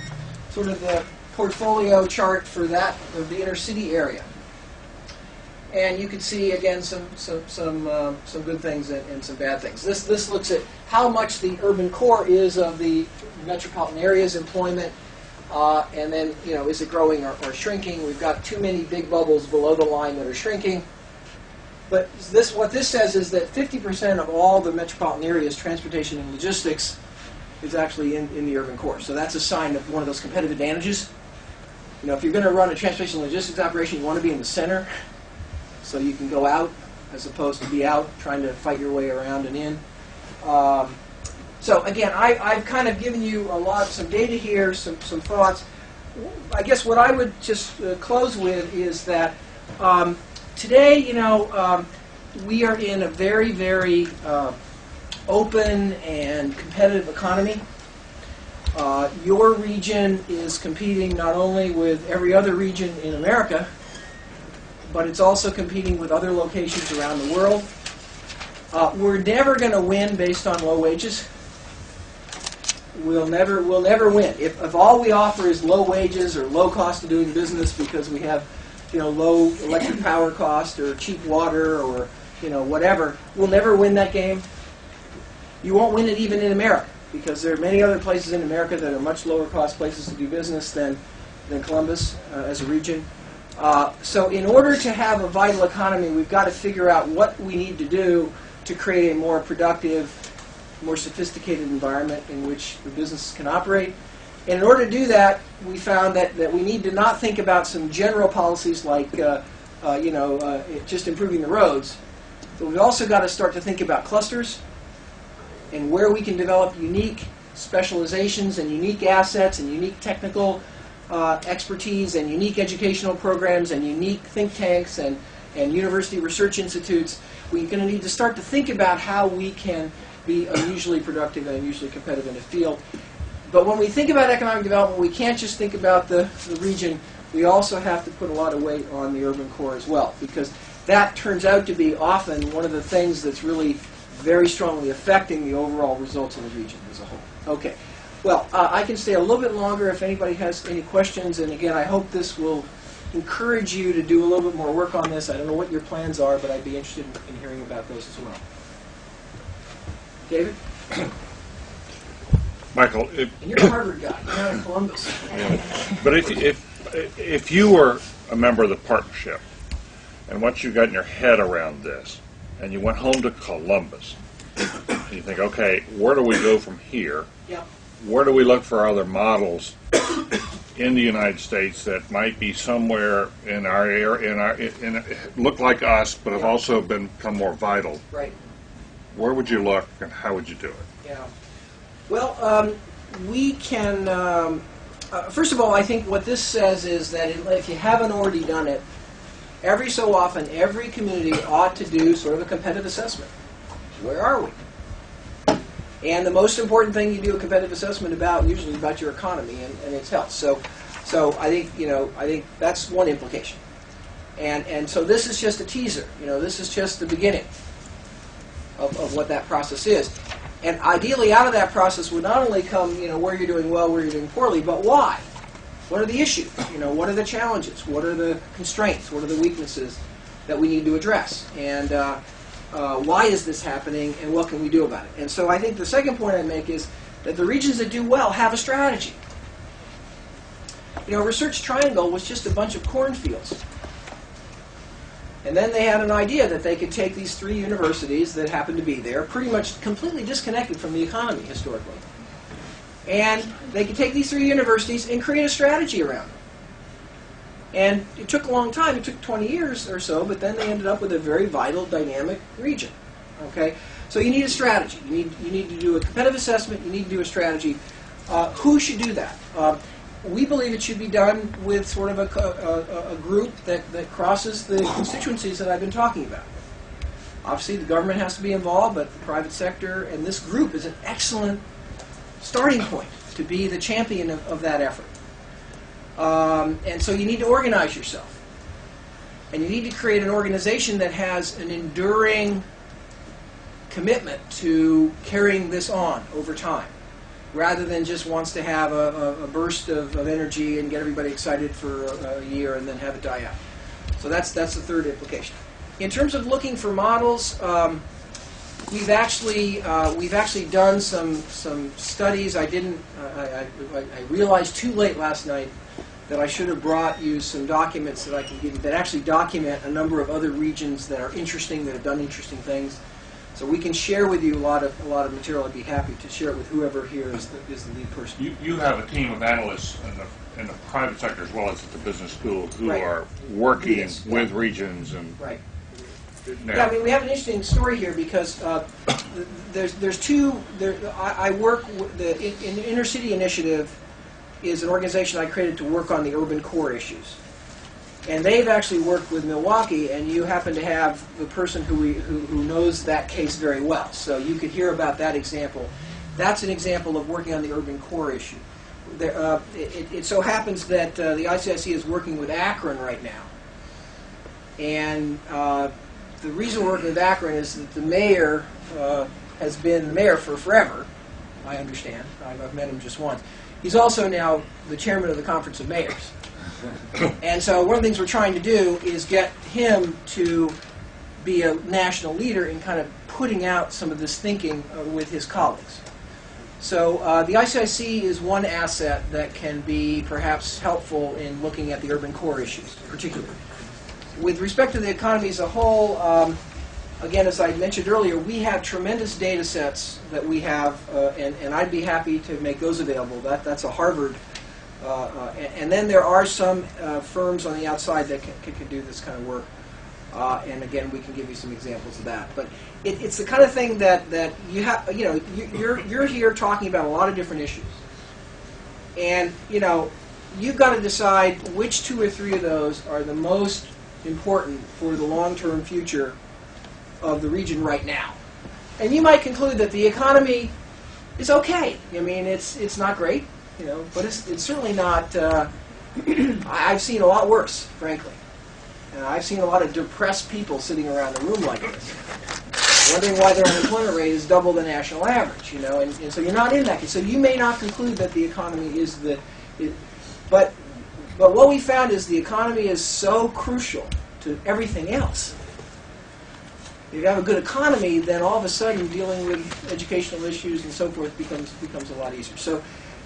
sort of the portfolio chart for that of the inner city area, and you can see again some good things and some bad things. This looks at how much the urban core is of the metropolitan area's employment, and then is it growing or shrinking? We've got too many big bubbles below the line that are shrinking. But what this says is that 50% of all the metropolitan area's transportation and logistics is actually in the urban core. So that's a sign of one of those competitive advantages. If you're going to run a transportation and logistics operation, you want to be in the center, so you can go out as opposed to be out trying to fight your way around and in. So again, I've kind of given you some data here, some thoughts. I guess what I would just close with is that today, we are in a very, very open and competitive economy. Your region is competing not only with every other region in America, but it's also competing with other locations around the world. We're never going to win based on low wages. We'll never win. If all we offer is low wages or low cost of doing business because we have low electric power cost or cheap water or whatever, we'll never win that game. You won't win it even in America, because there are many other places in America that are much lower cost places to do business than Columbus as a region. So in order to have a vital economy, we've got to figure out what we need to do to create a more productive, more sophisticated environment in which the businesses can operate. And in order to do that, we found that we need to not think about some general policies like just improving the roads, but we've also got to start to think about clusters and where we can develop unique specializations and unique assets and unique technical expertise and unique educational programs and unique think tanks and university research institutes. We're going to need to start to think about how we can be unusually productive and unusually competitive in the field. But when we think about economic development, we can't just think about the region. We also have to put a lot of weight on the urban core as well, because that turns out to be often one of the things that's really very strongly affecting the overall results of the region as a whole. Okay. Well, I can stay a little bit longer if anybody has any questions. And again, I hope this will encourage you to do a little bit more work on this. I don't know what your plans are, but I'd be interested in hearing about those as well. David? Michael, And you're a Harvard guy. You're not in Columbus. but if you were a member of the partnership, and once you got your head around this, and you went home to Columbus, and you think, okay, where do we go from here? Yep. Where do we look for other models in the United States that might be somewhere in our area, look like us, but have also become more vital? Right. Where would you look, and how would you do it? Yeah. Well, we can. First of all, I think what this says is that if you haven't already done it, every so often, every community ought to do sort of a competitive assessment. Where are we? And the most important thing you do a competitive assessment about, usually about your economy and its health. So I think that's one implication. And so this is just a teaser. This is just the beginning of what that process is. And ideally, out of that process would not only come, where you're doing well, where you're doing poorly, but why? What are the issues? What are the challenges? What are the constraints? What are the weaknesses that we need to address? And why is this happening, and what can we do about it? And so I think the second point I make is that the regions that do well have a strategy. You know, Research Triangle was just a bunch of cornfields. And then they had an idea that they could take these 3 universities that happened to be there, pretty much completely disconnected from the economy historically. And they could take these 3 universities and create a strategy around them. And it took a long time, it took 20 years or so, but then they ended up with a very vital, dynamic region. Okay? So you need a strategy. You need to do a competitive assessment, you need to do a strategy. Who should do that? We believe it should be done with sort of a group that crosses the constituencies that I've been talking about. Obviously, the government has to be involved, but the private sector, and this group is an excellent starting point to be the champion of that effort. And so you need to organize yourself. And you need to create an organization that has an enduring commitment to carrying this on over time, rather than just wants to have a burst of energy and get everybody excited for a year and then have it die out. So that's the third implication. In terms of looking for models, we've actually done some studies. I realized too late last night that I should have brought you some documents that I can give you that actually document a number of other regions that are interesting, that have done interesting things. So we can share with you a lot of material. I'd be happy to share it with whoever here is the lead person. You have a team of analysts in the private sector as well as at the business school who Right. are working Yes. with regions and Right. now. Yeah, I mean, we have an interesting story here because there's two. I work with the Inner City Initiative is an organization I created to work on the urban core issues, and they've actually worked with Milwaukee. And you happen to have the person who knows that case very well, so you could hear about that example. That's an example of working on the urban core issue. It so happens that the ICIC is working with Akron right now, and the reason we're working with Akron is that the mayor has been the mayor for forever, I understand. I've met him just once. He's also now the chairman of the Conference of Mayors. And so one of the things we're trying to do is get him to be a national leader in kind of putting out some of this thinking with his colleagues. So the ICIC is one asset that can be perhaps helpful in looking at the urban core issues, particularly. With respect to the economy as a whole, again, as I mentioned earlier, we have tremendous data sets that we have, and I'd be happy to make those available. That's a Harvard. And then there are some firms on the outside that can do this kind of work. And again, we can give you some examples of that. But it's the kind of thing that you have. You know, you're here talking about a lot of different issues, and you've got to decide which 2 or 3 of those are the most important for the long-term future of the region right now. And you might conclude that the economy is okay. I mean, it's not great, but it's certainly not. I've seen a lot worse, frankly. I've seen a lot of depressed people sitting around a room like this, wondering why their unemployment rate is double the national average. And so you're not in that case. So you may not conclude that the economy is but what we found is the economy is so crucial to everything else. If you have a good economy, then all of a sudden dealing with educational issues and so forth becomes a lot easier. So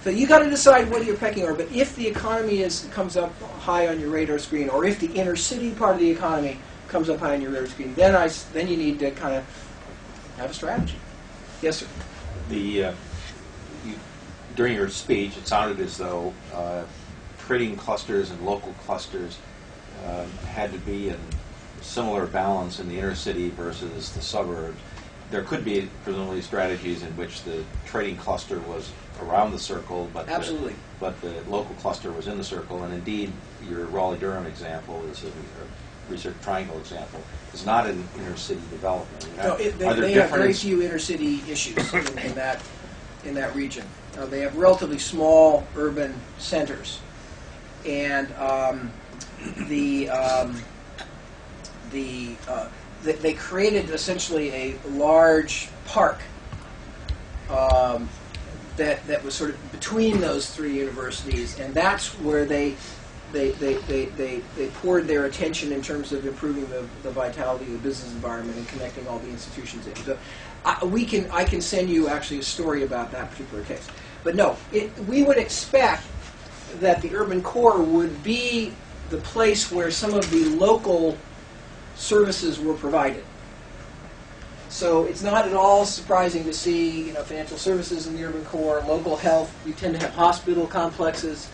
you got to decide what your pecking order. But if the economy comes up high on your radar screen, or if the inner city part of the economy comes up high on your radar screen, then you need to kind of have a strategy. Yes, sir. During your speech, it sounded as though trading clusters and local clusters had to be in similar balance in the inner city versus the suburbs. There could be presumably strategies in which the trading cluster was around the circle, but absolutely, but the local cluster was in the circle. And indeed, your Raleigh-Durham example is a Research Triangle example. Is not an inner city development. They have very few inner city issues in that region. They have relatively small urban centers, and they created essentially a large park that was sort of between those 3 universities, and that's where they they poured their attention in terms of improving the vitality of the business environment and connecting all the institutions in. So I can send you actually a story about that particular case. But no, we would expect that the urban core would be the place where some of the local services were provided. So it's not at all surprising to see, financial services in the urban core, local health. You tend to have hospital complexes.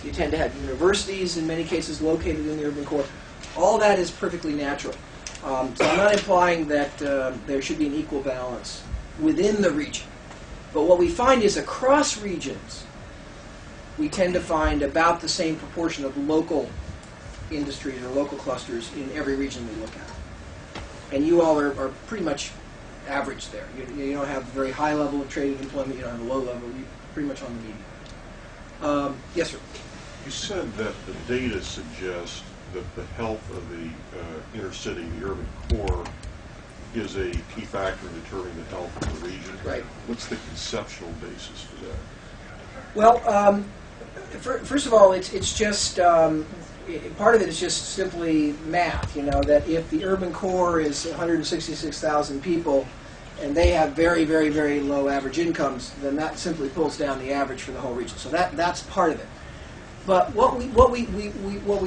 You tend to have universities, in many cases, located in the urban core. All that is perfectly natural. So I'm not implying that there should be an equal balance within the region. But what we find is across regions, we tend to find about the same proportion of local industries or local clusters in every region we look at. And you all are pretty much average there. You don't have a very high level of trade and employment. You don't have a low level. You're pretty much on the median. Yes, sir. You said that the data suggests that the health of the inner city, the urban core, is a key factor in determining the health of the region. Right. What's the conceptual basis for that? Well, first of all, it's just part of it is just simply math. That if the urban core is 166,000 people, and they have very, very, very low average incomes, then that simply pulls down the average for the whole region. So that's part of it. But what we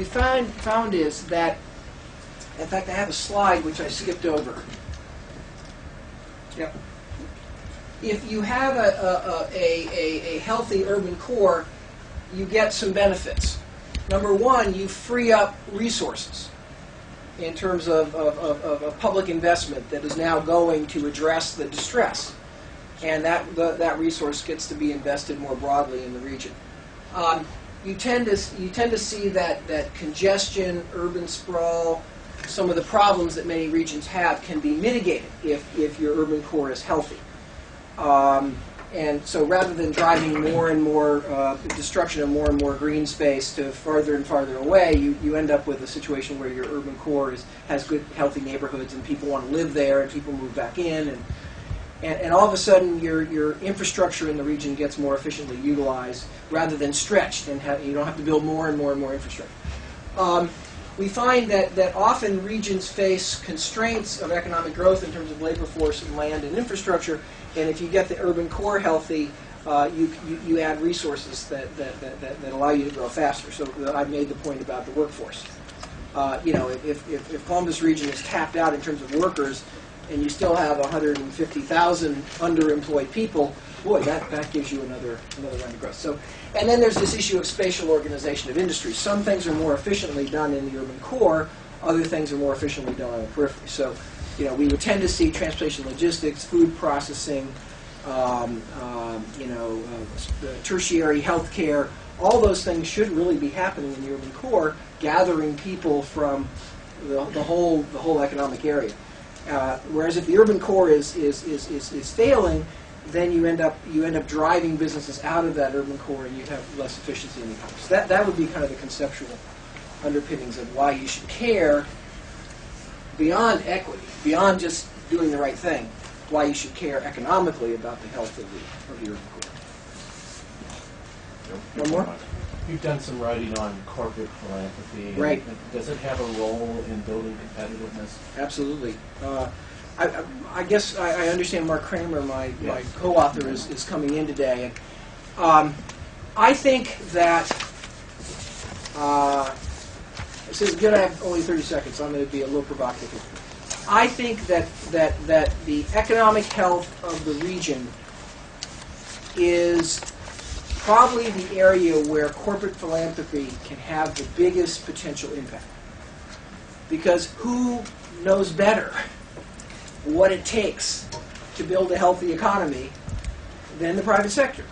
found is that, in fact, I have a slide which I skipped over. Yep. If you have a healthy urban core, you get some benefits. Number one, you free up resources in terms of public investment that is now going to address the distress, and that resource gets to be invested more broadly in the region. You tend to see that congestion, urban sprawl, some of the problems that many regions have can be mitigated if your urban core is healthy. And so rather than driving more and more destruction of more and more green space to farther and farther away, you end up with a situation where your urban core has good, healthy neighborhoods, and people want to live there, and people move back in, and all of a sudden your infrastructure in the region gets more efficiently utilized rather than stretched, and you don't have to build more and more and more infrastructure. We find that often regions face constraints of economic growth in terms of labor force and land and infrastructure, and if you get the urban core healthy, you add resources that allow you to grow faster. So I made the point about the workforce. If Columbus region is tapped out in terms of workers, and you still have 150,000 underemployed people, boy, that gives you another round of growth. So, and then there's this issue of spatial organization of industry. Some things are more efficiently done in the urban core, other things are more efficiently done on the periphery. So, we would tend to see transportation logistics, food processing, tertiary healthcare. All those things should really be happening in the urban core, gathering people from the whole economic area. Whereas if the urban core is failing, then you end up driving businesses out of that urban core, and you have less efficiency in the economy. So that would be kind of the conceptual underpinnings of why you should care beyond equity, beyond just doing the right thing, why you should care economically about the health of the urban core. One more? You've done some writing on corporate philanthropy. Right. Does it have a role in building competitiveness? Absolutely. I guess I understand Mark Kramer, my co-author, is coming in today. And I think that, this is good, I have only 30 seconds, so I'm going to be a little provocative. I think that the economic health of the region is probably the area where corporate philanthropy can have the biggest potential impact. Because who knows better what it takes to build a healthy economy than the private sector?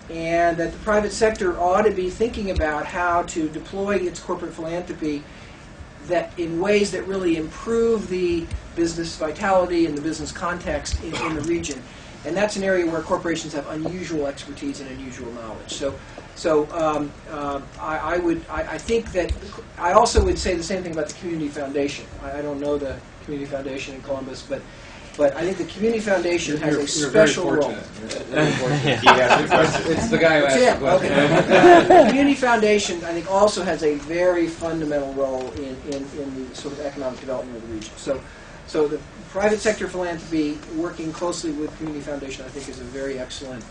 And that the private sector ought to be thinking about how to deploy its corporate philanthropy that in ways that really improve the business vitality and the business context in the region. And that's an area where corporations have unusual expertise and unusual knowledge. I think that I also would say the same thing about the community foundation. I don't know the community foundation in Columbus, but But I think the Community Foundation has a You're special very role. fortunate. Very fortunate. He asked the question. It's the guy who asked Jim, the question. okay. The Community Foundation, I think, also has a very fundamental role in the sort of economic development of the region. So the private sector philanthropy, working closely with Community Foundation, I think is a very excellent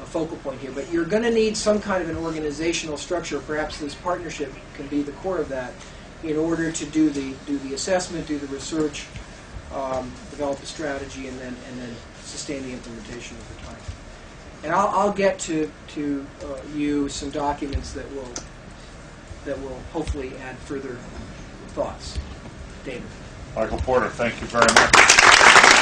focal point here. But you're going to need some kind of an organizational structure. Perhaps this partnership can be the core of that in order to do the assessment, do the research, develop a strategy, and then sustain the implementation over time. And I'll get to you some documents that will hopefully add further thoughts. David. Michael Porter, thank you very much.